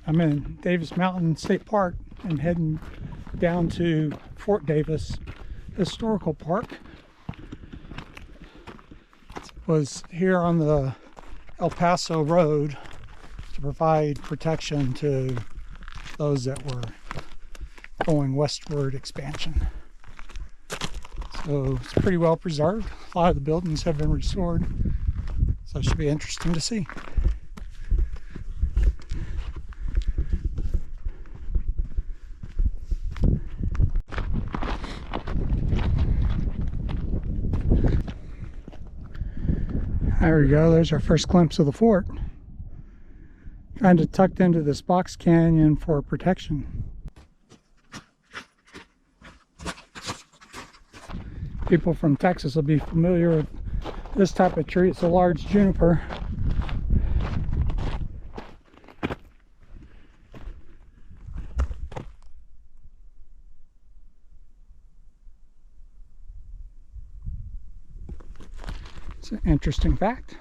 I'm in Davis Mountain State Park and heading down to Fort Davis Historical Park. Was here on the El Paso Road to provide protection to those that were going westward expansion. So it's pretty well preserved. A lot of the buildings have been restored, so it should be interesting to see. There we go, there's our first glimpse of the fort. Kind of tucked into this box canyon for protection. People from Texas will be familiar with this type of tree. It's a large juniper. It's an interesting fact.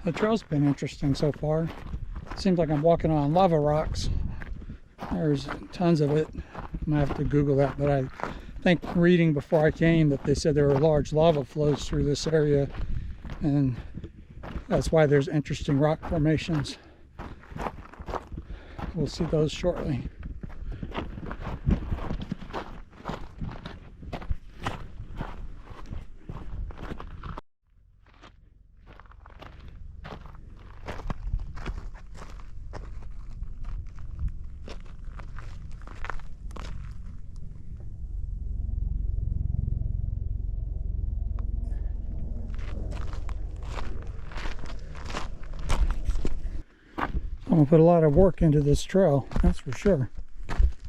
The trail's been interesting so far. It seems like I'm walking on lava rocks. There's tons of it. I'm gonna have to Google that, but I think reading before I came that they said there were large lava flows through this area, and that's why there's interesting rock formations. We'll see those shortly. I'm gonna put a lot of work into this trail, that's for sure.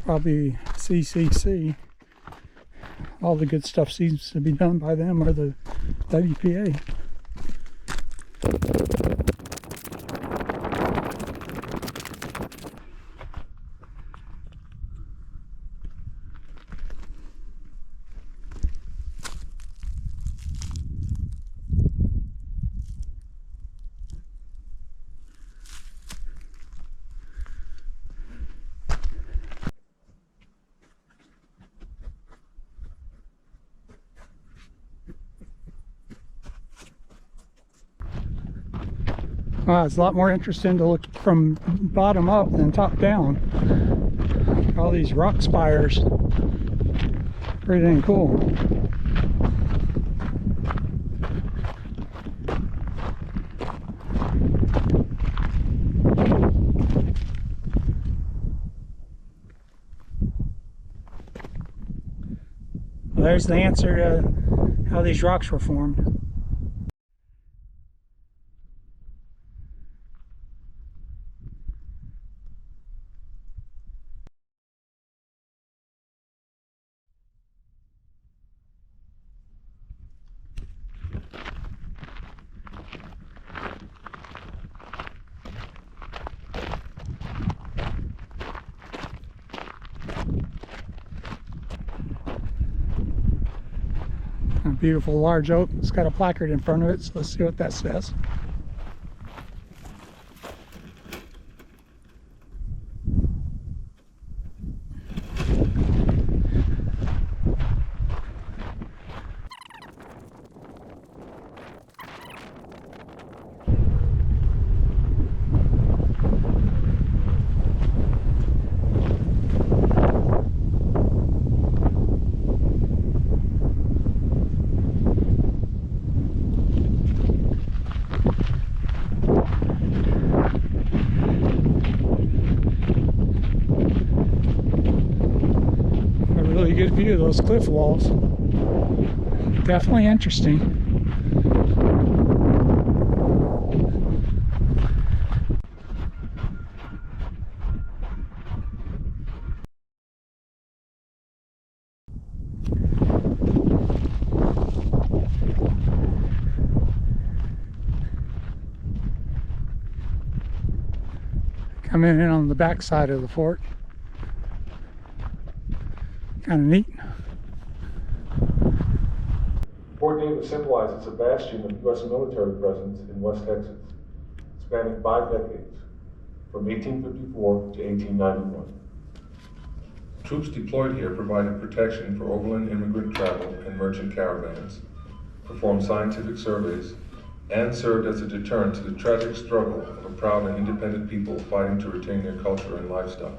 Probably CCC. All the good stuff seems to be done by them or the WPA. Wow, it's a lot more interesting to look from bottom up than top down. All these rock spires. Pretty dang cool. Well, there's the answer to how these rocks were formed. A beautiful large oak. It's got a placard in front of it, so let's see what that says. good view of those cliff walls. Definitely interesting. Coming in on the back side of the fort. Kind of neat. Fort Davis symbolizes a bastion of U.S. military presence in West Texas, spanning 5 decades, from 1854 to 1891. Troops deployed here provided protection for overland immigrant travel and merchant caravans, performed scientific surveys, and served as a deterrent to the tragic struggle of a proud and independent people fighting to retain their culture and lifestyle.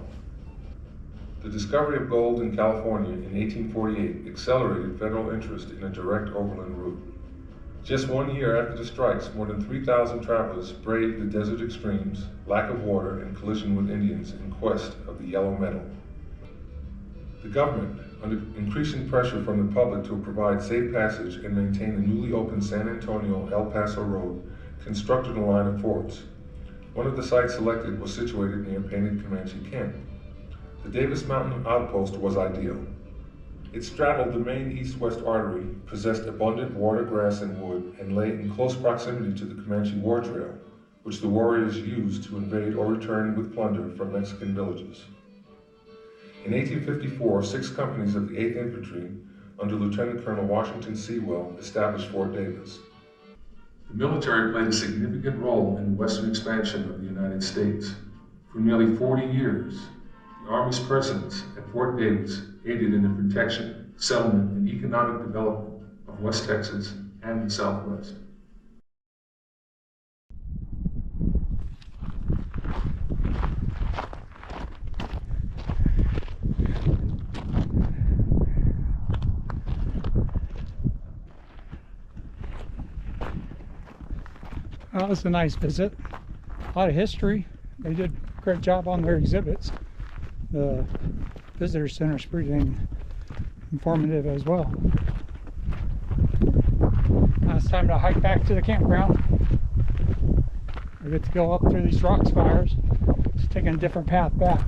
The discovery of gold in California in 1848 accelerated federal interest in a direct overland route. Just 1 year after the strikes, more than 3,000 travelers braved the desert extremes, lack of water, and collision with Indians in quest of the yellow metal. The government, under increasing pressure from the public to provide safe passage and maintain the newly opened San Antonio-El Paso Road, constructed a line of forts. One of the sites selected was situated near Painted Comanche Camp. The Davis Mountain outpost was ideal. It straddled the main east-west artery, possessed abundant water, grass, and wood, and lay in close proximity to the Comanche War Trail, which the warriors used to invade or return with plunder from Mexican villages. In 1854, 6 companies of the 8th Infantry, under Lieutenant Colonel Washington Sewell, established Fort Davis. The military played a significant role in the western expansion of the United States. For nearly 40 years, the Army's presence at Fort Davis aided in the protection, settlement, and economic development of West Texas and the Southwest. Well, it was a nice visit. A lot of history. They did a great job on their exhibits. The visitor center is pretty dang informative as well. Now it's time to hike back to the campground. We get to go up through these rock spires. Just taking a different path back.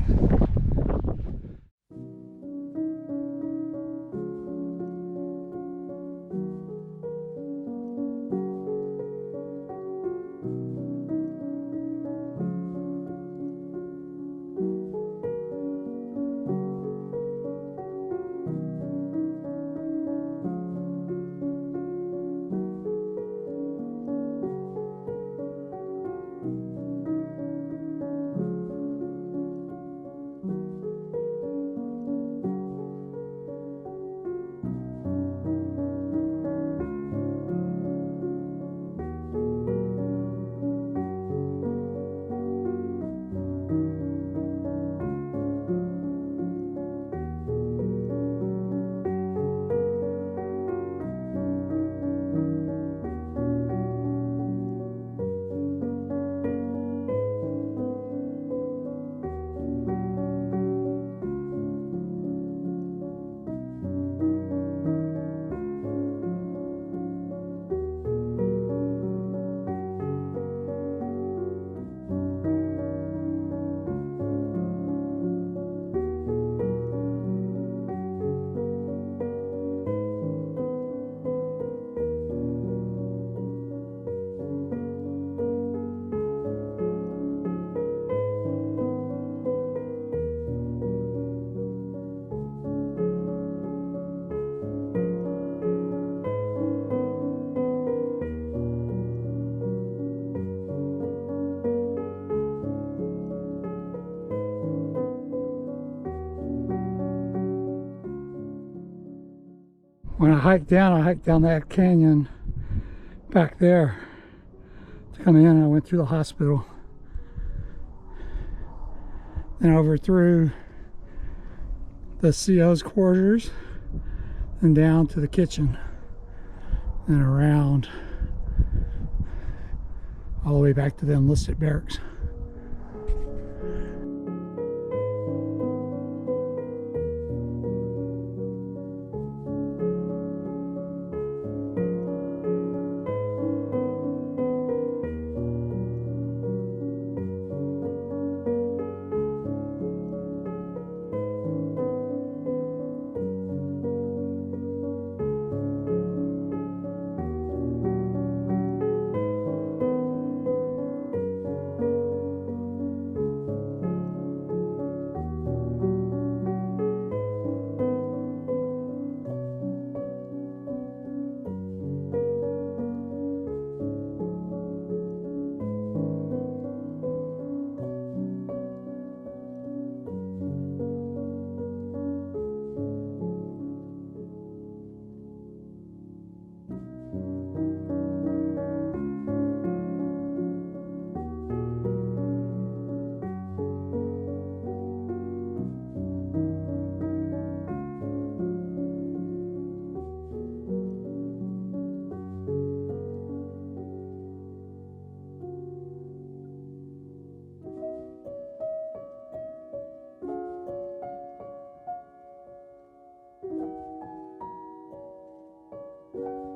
When I hiked down that canyon back there to come in. I went through the hospital, then over through the CO's quarters and down to the kitchen and around all the way back to the enlisted barracks. you.